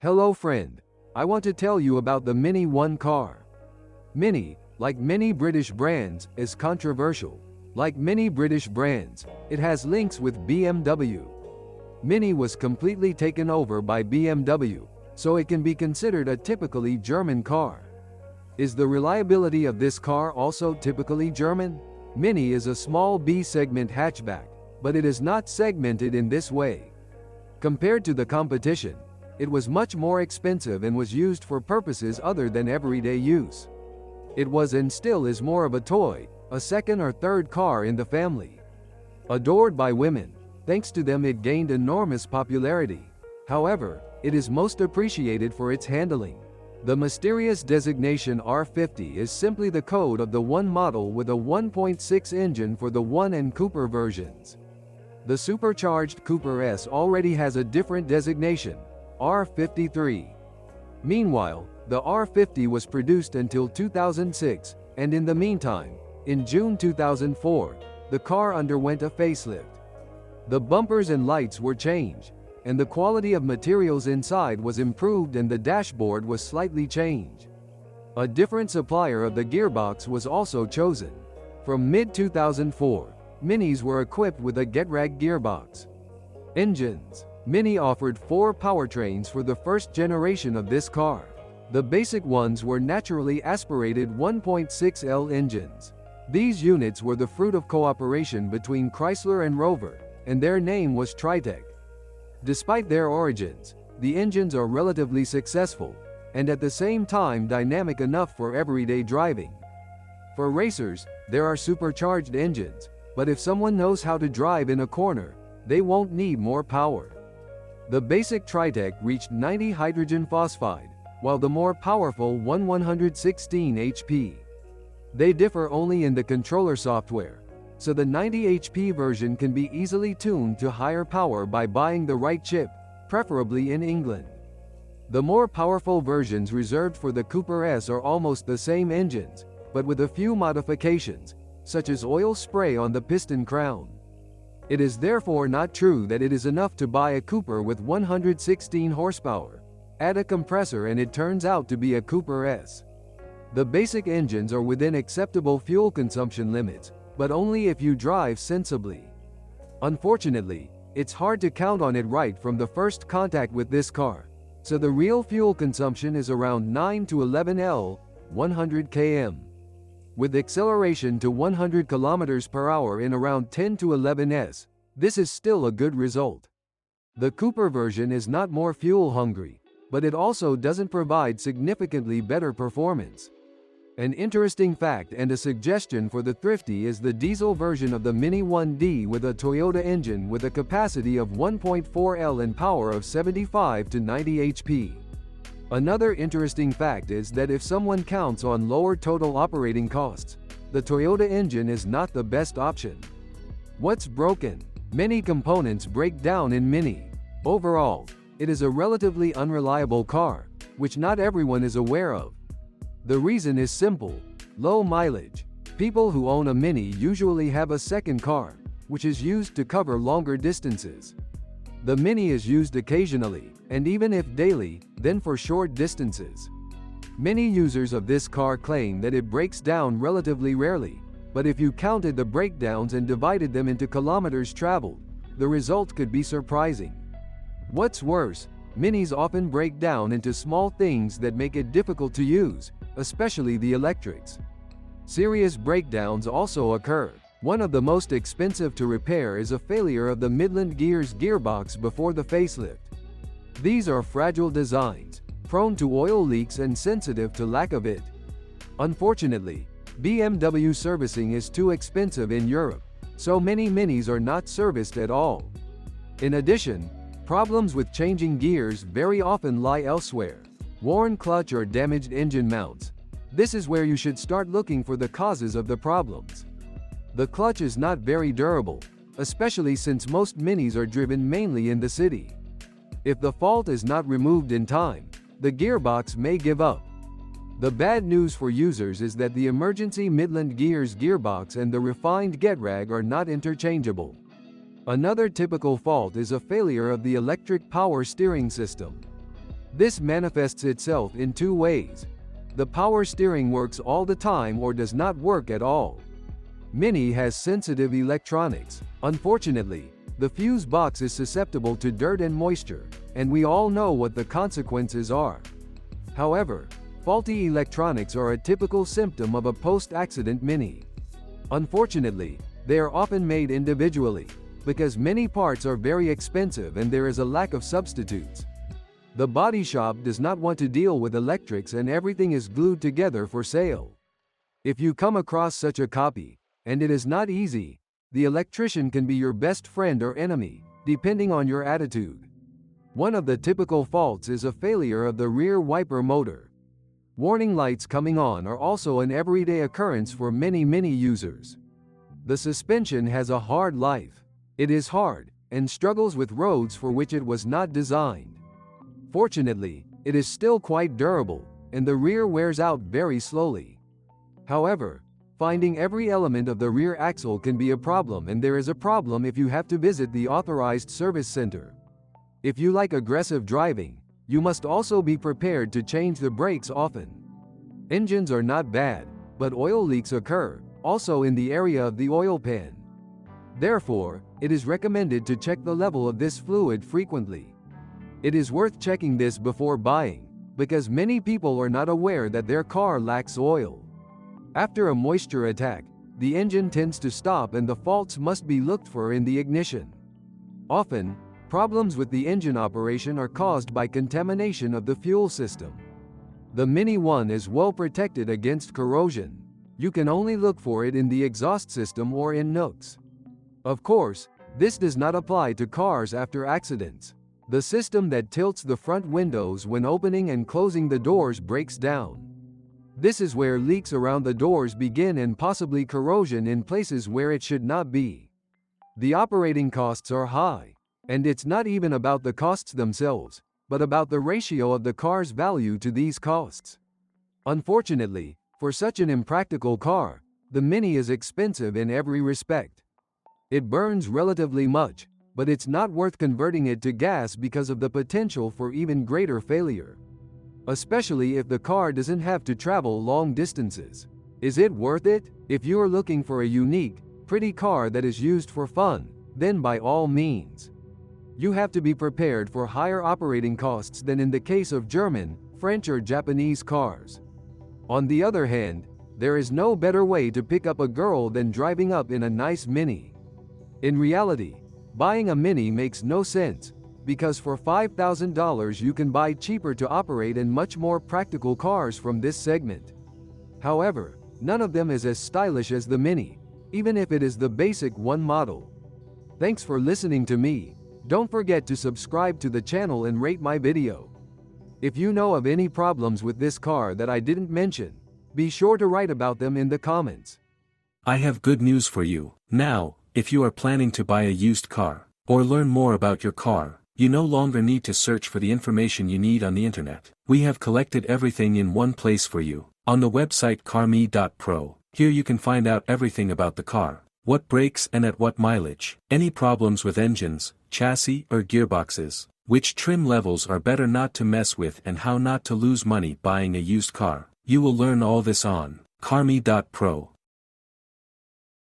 Hello friend, I want to tell you about the Mini One car. Mini, like many British brands, is controversial. Like many British brands, it has links with BMW. Mini was completely taken over by BMW, so it can be considered a typically German car. Is the reliability of this car also typically German? Mini is a small B-segment hatchback, but it is not segmented in this way. Compared to the competition, it was much more expensive and was used for purposes other than everyday use. It was and still is more of a toy, a second or third car in the family. Adored by women, thanks to them it gained enormous popularity. However, it is most appreciated for its handling. The mysterious designation R50 is simply the code of the One model with a 1.6 engine for the One-Cooper versions. The supercharged Cooper S already has a different designation, R53. Meanwhile, the R50 was produced until 2006, and in the meantime, in June 2004, the car underwent a facelift. The bumpers and lights were changed, and the quality of materials inside was improved and the dashboard was slightly changed. A different supplier of the gearbox was also chosen. From mid-2004, Minis were equipped with a Getrag gearbox. Engines. Mini offered 4 powertrains for the first generation of this car. The basic ones were naturally aspirated 1.6L engines. These units were the fruit of cooperation between Chrysler and Rover, and their name was Tritec. Despite their origins, the engines are relatively successful, and at the same time dynamic enough for everyday driving. For racers, there are supercharged engines, but if someone knows how to drive in a corner, they won't need more power. The basic Tritec reached 90 hydrogen phosphide, while the more powerful 116 HP. They differ only in the controller software, so the 90 HP version can be easily tuned to higher power by buying the right chip, preferably in England. The more powerful versions reserved for the Cooper S are almost the same engines, but with a few modifications, such as oil spray on the piston crown. It is therefore not true that it is enough to buy a Cooper with 116 horsepower. Add a compressor and it turns out to be a Cooper S. The basic engines are within acceptable fuel consumption limits, but only if you drive sensibly. Unfortunately, it's hard to count on it right from the first contact with this car, so the real fuel consumption is around 9 to 11 L, 100 km. With acceleration to 100 km per hour in around 10 to 11 s, this is still a good result. The Cooper version is not more fuel hungry, but it also doesn't provide significantly better performance. An interesting fact and a suggestion for the thrifty is the diesel version of the Mini 1D with a Toyota engine with a capacity of 1.4 L and power of 75 to 90 HP. Another interesting fact is that if someone counts on lower total operating costs, the Toyota engine is not the best option. What's broken? Many components break down in Mini. Overall, it is a relatively unreliable car, which not everyone is aware of. The reason is simple: low mileage. People who own a Mini usually have a second car, which is used to cover longer distances. The Mini is used occasionally, and even if daily, then for short distances. Many users of this car claim that it breaks down relatively rarely, but if you counted the breakdowns and divided them into kilometers traveled, the result could be surprising. What's worse, Minis often break down into small things that make it difficult to use, especially the electrics. Serious breakdowns also occur. One of the most expensive to repair is a failure of the Midland Gears gearbox before the facelift. These are fragile designs, prone to oil leaks and sensitive to lack of it. Unfortunately, BMW servicing is too expensive in Europe, so many Minis are not serviced at all. In addition, problems with changing gears very often lie elsewhere: worn clutch or damaged engine mounts. This is where you should start looking for the causes of the problems. The clutch is not very durable, especially since most Minis are driven mainly in the city. If the fault is not removed in time, the gearbox may give up. The bad news for users is that the emergency Midland Gears gearbox and the refined Getrag are not interchangeable. Another typical fault is a failure of the electric power steering system. This manifests itself in two ways. The power steering works all the time or does not work at all. Mini has sensitive electronics. Unfortunately, the fuse box is susceptible to dirt and moisture, and we all know what the consequences are. However, faulty electronics are a typical symptom of a post-accident Mini. Unfortunately, they are often made individually, because many parts are very expensive and there is a lack of substitutes. The body shop does not want to deal with electrics and everything is glued together for sale. If you come across such a copy, and it is not easy, the electrician can be your best friend or enemy, depending on your attitude. One of the typical faults is a failure of the rear wiper motor. Warning lights coming on are also an everyday occurrence for many Mini users. The suspension has a hard life. It is hard, and struggles with roads for which it was not designed. Fortunately, it is still quite durable, and the rear wears out very slowly. However, finding every element of the rear axle can be a problem, and there is a problem if you have to visit the authorized service center. If you like aggressive driving, you must also be prepared to change the brakes often. Engines are not bad, but oil leaks occur, also in the area of the oil pan. Therefore, it is recommended to check the level of this fluid frequently. It is worth checking this before buying, because many people are not aware that their car lacks oil. After a moisture attack, the engine tends to stop and the faults must be looked for in the ignition. Often, problems with the engine operation are caused by contamination of the fuel system. The Mini One is well protected against corrosion. You can only look for it in the exhaust system or in nooks. Of course, this does not apply to cars after accidents. The system that tilts the front windows when opening and closing the doors breaks down. This is where leaks around the doors begin and possibly corrosion in places where it should not be. The operating costs are high, and it's not even about the costs themselves, but about the ratio of the car's value to these costs. Unfortunately, for such an impractical car, the Mini is expensive in every respect. It burns relatively much, but it's not worth converting it to gas because of the potential for even greater failure. Especially if the car doesn't have to travel long distances. Is it worth it? If you're looking for a unique, pretty car that is used for fun, then by all means. You have to be prepared for higher operating costs than in the case of German, French or Japanese cars. On the other hand, there is no better way to pick up a girl than driving up in a nice Mini. In reality, buying a Mini makes no sense, because for $5,000 you can buy cheaper to operate and much more practical cars from this segment. However, none of them is as stylish as the Mini, even if it is the basic one model. Thanks for listening to me. Don't forget to subscribe to the channel and rate my video. If you know of any problems with this car that I didn't mention, be sure to write about them in the comments. I have good news for you. Now, if you are planning to buy a used car, or learn more about your car, you no longer need to search for the information you need on the internet. We have collected everything in one place for you, on the website carme.pro. Here you can find out everything about the car, what breaks and at what mileage, any problems with engines, chassis or gearboxes, which trim levels are better not to mess with, and how not to lose money buying a used car. You will learn all this on carme.pro.